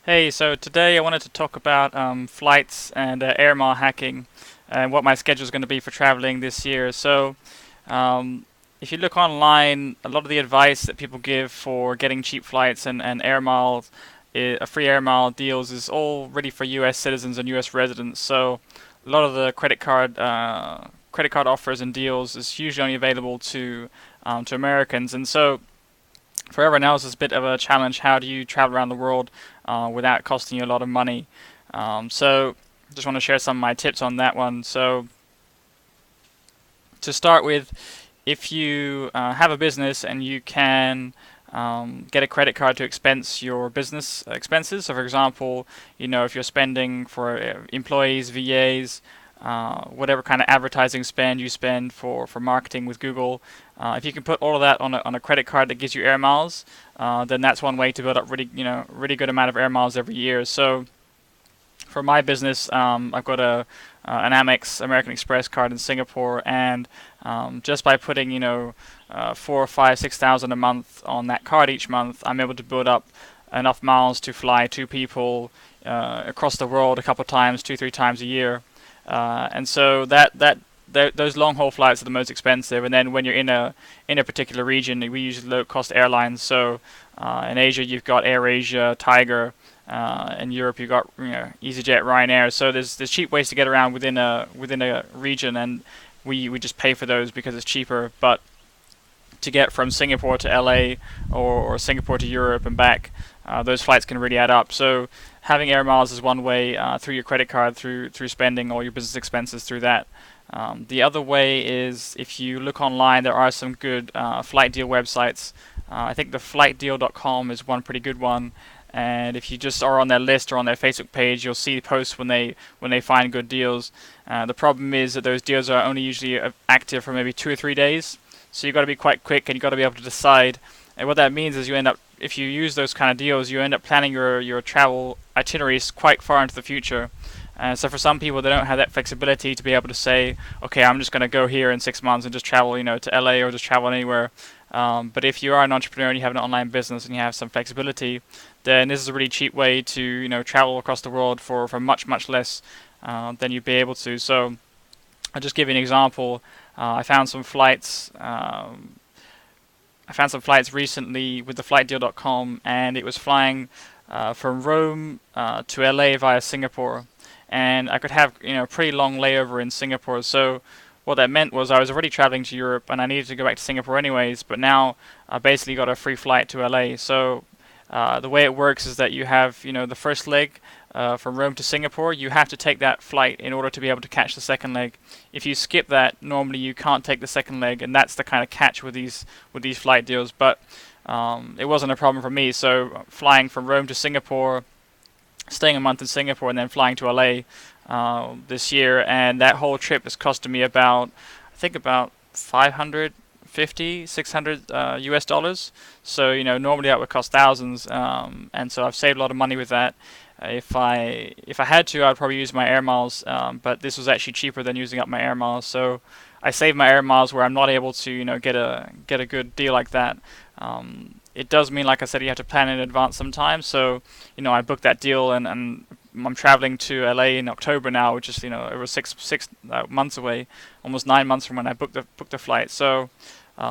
Hey, so today I wanted to talk about flights and air mile hacking and what my schedule is going to be for traveling this year. Um, if you look online, a lot of the advice that people give for getting cheap flights and air miles, free air mile deals is all really for U.S. citizens and U.S. residents. So a lot of the credit card offers and deals is usually only available to Americans. And so for everyone else, it's a bit of a challenge. How do you travel around the world without costing you a lot of money? Just want to share some of my tips on that one. So, to start with, if you have a business and you can get a credit card to expense your business expenses. So, for example, if you're spending for employees, VAs, whatever kind of advertising spend you spend for marketing with Google, if you can put all of that on a credit card that gives you air miles, then that's one way to build up really good amount of air miles every year. So for my business, I've got an Amex American Express card in Singapore, and just by putting 4, 5, 6,000 a month on that card each month, I'm able to build up enough miles to fly two people across the world a couple of times, 2, 3 times a year. And so those long haul flights are the most expensive. And then when you're in a particular region, we use low cost airlines. So in Asia, you've got AirAsia, Tiger. In Europe, you've got EasyJet, Ryanair. So there's cheap ways to get around within a region, and we just pay for those because it's cheaper. But to get from Singapore to LA or Singapore to Europe and back, those flights can really add up. So having air miles is one way through your credit card, through spending all your business expenses through that. The other way is if you look online, there are some good flight deal websites. I think the flightdeal.com is one pretty good one. And if you just are on their list or on their Facebook page, you'll see posts when they find good deals. The problem is that those deals are only usually active for maybe 2 or 3 days. So you've got to be quite quick, and you've got to be able to decide. And what that means is if you use those kind of deals, you end up planning your travel itineraries quite far into the future. So for some people, they don't have that flexibility to be able to say, okay, I'm just going to go here in 6 months and just travel, to LA or just travel anywhere. But if you are an entrepreneur and you have an online business and you have some flexibility, then this is a really cheap way to travel across the world for much less than you'd be able to. So I'll just give you an example. I found some flights. I found some flights recently with the flightdeal.com, and it was flying from Rome to LA via Singapore, and I could have a pretty long layover in Singapore. So what that meant was I was already traveling to Europe, and I needed to go back to Singapore anyways. But now I basically got a free flight to LA. So the way it works is that you have the first leg from Rome to Singapore. You have to take that flight in order to be able to catch the second leg. If you skip that, normally you can't take the second leg, and that's the kind of catch with these flight deals. But it wasn't a problem for me. So flying from Rome to Singapore, staying a month in Singapore, and then flying to LA this year, and that whole trip has costed me about 550, 600 US dollars. So normally that would cost thousands, and so I've saved a lot of money with that. If I had to, I'd probably use my air miles, but this was actually cheaper than using up my air miles. So I save my air miles where I'm not able to get a good deal like that. It does mean, like I said, you have to plan in advance sometimes. So I booked that deal, and I'm traveling to LA in October now, which is over six months away, almost 9 months from when I booked the flight. So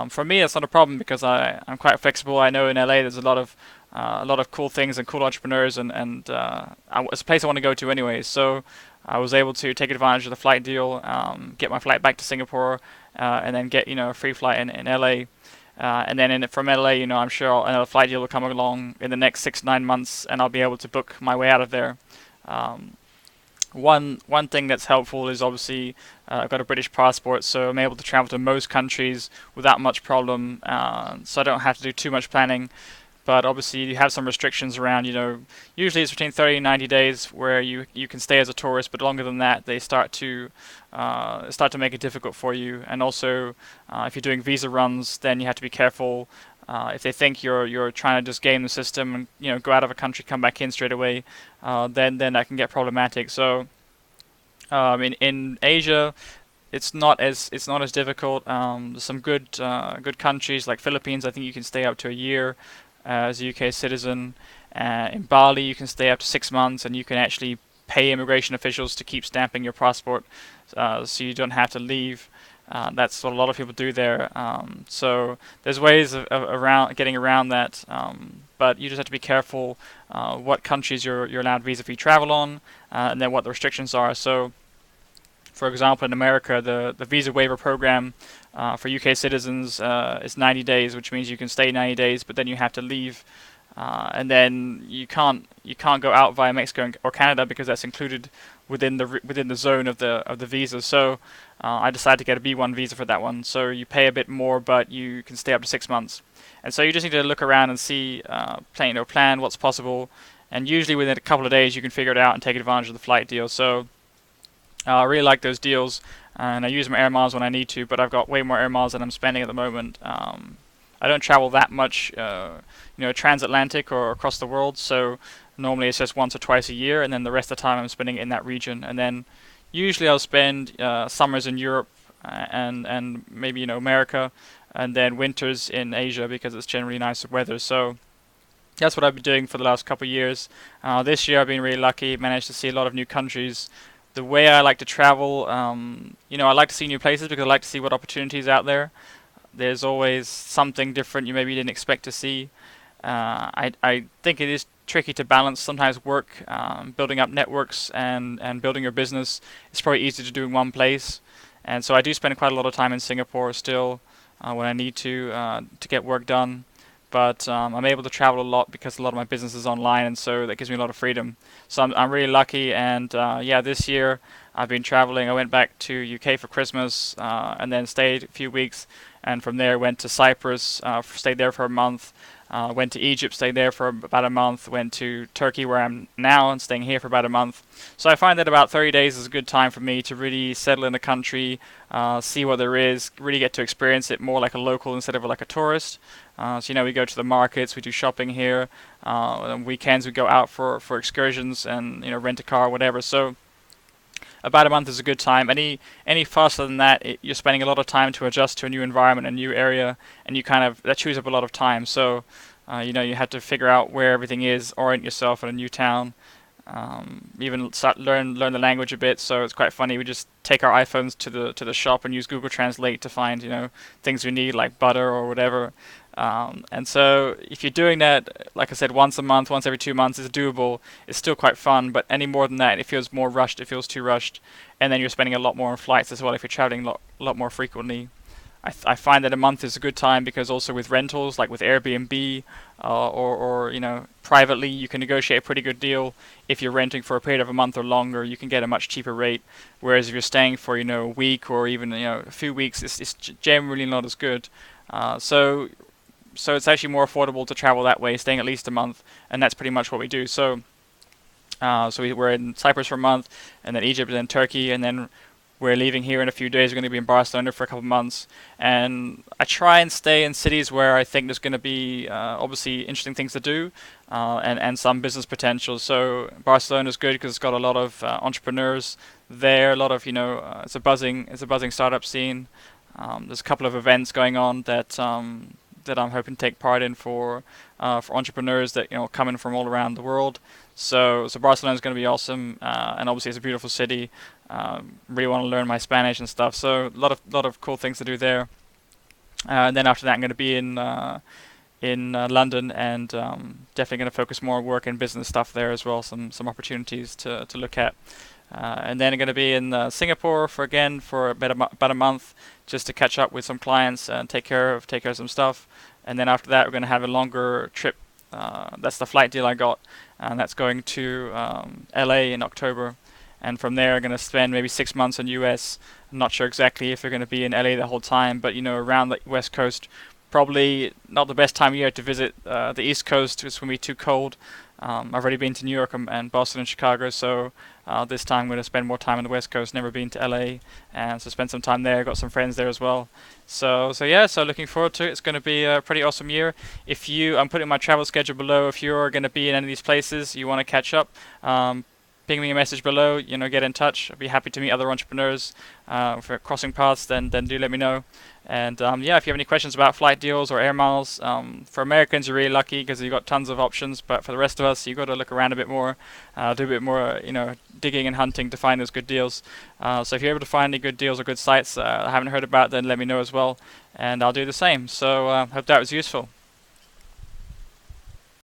for me, it's not a problem because I'm quite flexible. I know in LA there's a lot of cool things and cool entrepreneurs, and it's a place I want to go to anyways. So I was able to take advantage of the flight deal, get my flight back to Singapore, and then get a free flight in LA. And then from LA, I'm sure another flight deal will come along in the next 6 to 9 months, and I'll be able to book my way out of there. One thing that's helpful is obviously I've got a British passport, so I'm able to travel to most countries without much problem. So I don't have to do too much planning. But obviously you have some restrictions around, usually it's between 30 and 90 days where you can stay as a tourist, but longer than that they start to make it difficult for you. And also if you're doing visa runs, then you have to be careful. If they think you're trying to just game the system and go out of a country, come back in straight away, then that can get problematic. So in Asia, it's not as difficult. There's some good countries like Philippines. I think you can stay up to a year as a UK citizen, In Bali, you can stay up to 6 months, and you can actually pay immigration officials to keep stamping your passport, so you don't have to leave. That's what a lot of people do there. So there's ways of around getting around that, but you just have to be careful what countries you're allowed visa-free travel on, and then what the restrictions are. So, for example, in America, the visa waiver program for UK citizens is 90 days, which means you can stay 90 days, but then you have to leave, and then you can't go out via Mexico or Canada because that's included within the zone of the visa. So I decided to get a B1 visa for that one. So you pay a bit more, but you can stay up to 6 months. And so you just need to look around and see, plan what's possible. And usually within a couple of days, you can figure it out and take advantage of the flight deal. So I really like those deals, and I use my air miles when I need to, but I've got way more air miles than I'm spending at the moment. I don't travel that much, transatlantic or across the world, so normally it's just once or twice a year, and then the rest of the time I'm spending it in that region. And then usually I'll spend summers in Europe and maybe America, and then winters in Asia because it's generally nicer weather. So that's what I've been doing for the last couple of years. This year I've been really lucky, managed to see a lot of new countries. The way I like to travel, I like to see new places because I like to see what opportunities out there. There's always something different you maybe didn't expect to see. I think it is tricky to balance sometimes work, building up networks and building your business. It's probably easier to do in one place. And so I do spend quite a lot of time in Singapore still when I need to get work done. But I'm able to travel a lot because a lot of my business is online, and so that gives me a lot of freedom. So I'm really lucky, and this year I've been traveling. I went back to UK for Christmas, and then stayed a few weeks, and from there went to Cyprus, stayed there for a month. Went to Egypt, stayed there for about a month. Went to Turkey, where I'm now, and staying here for about a month. So I find that about 30 days is a good time for me to really settle in the country, see what there is, really get to experience it more like a local instead of like a tourist. We go to the markets, we do shopping here. On weekends we go out for excursions and rent a car, or whatever. So about a month is a good time. Any faster than that, you're spending a lot of time to adjust to a new environment, a new area, and that chews up a lot of time. So, you have to figure out where everything is, orient yourself in a new town, even start learn the language a bit. So it's quite funny. We just take our iPhones to the shop and use Google Translate to find things we need like butter or whatever. And so if you're doing that, like I said, once a month, once every 2 months is doable. It's still quite fun, but any more than that, it feels more rushed. It feels too rushed. And then you're spending a lot more on flights as well if you're traveling a lot more frequently. I find that a month is a good time because also with rentals, like with Airbnb or privately, you can negotiate a pretty good deal. If you're renting for a period of a month or longer, you can get a much cheaper rate. Whereas if you're staying for a week or even a few weeks, it's generally not as good. So it's actually more affordable to travel that way, staying at least a month, and that's pretty much what we do. So we're in Cyprus for a month, and then Egypt, and then Turkey, and then we're leaving here in a few days. We're going to be in Barcelona for a couple of months, and I try and stay in cities where I think there's going to be obviously interesting things to do, and some business potential. So Barcelona is good because it's got a lot of entrepreneurs there. A lot of it's a buzzing startup scene. There's a couple of events going on that I'm hoping to take part in for entrepreneurs that coming from all around the world. So Barcelona is going to be awesome, and obviously it's a beautiful city. Really want to learn my Spanish and stuff. So a lot of cool things to do there. And then after that, I'm going to be in London, and definitely going to focus more on work and business stuff there as well. Some opportunities to look at. And then I'm going to be in Singapore for about a month, just to catch up with some clients and take care of some stuff. And then after that, we're going to have a longer trip. That's the flight deal I got, and that's going to LA in October. And from there, I'm going to spend maybe 6 months in US. I'm not sure exactly if we're going to be in LA the whole time, but around the West Coast. Probably not the best time of year to visit the East Coast. It's going to be too cold. I've already been to New York and Boston and Chicago, so this time I'm going to spend more time on the West Coast. Never been to LA, and so spend some time there. Got some friends there as well. So looking forward to it. It's going to be a pretty awesome year. I'm putting my travel schedule below. If you're going to be in any of these places, you want to catch up, ping me a message below. Get in touch. I'd be happy to meet other entrepreneurs for crossing paths. Then do let me know. And yeah, if you have any questions about flight deals or air miles, for Americans you're really lucky because you've got tons of options. But for the rest of us, you've got to look around a bit more, do a bit more, digging and hunting to find those good deals. So if you're able to find any good deals or good sites I haven't heard about, then let me know as well, and I'll do the same. So hope that was useful.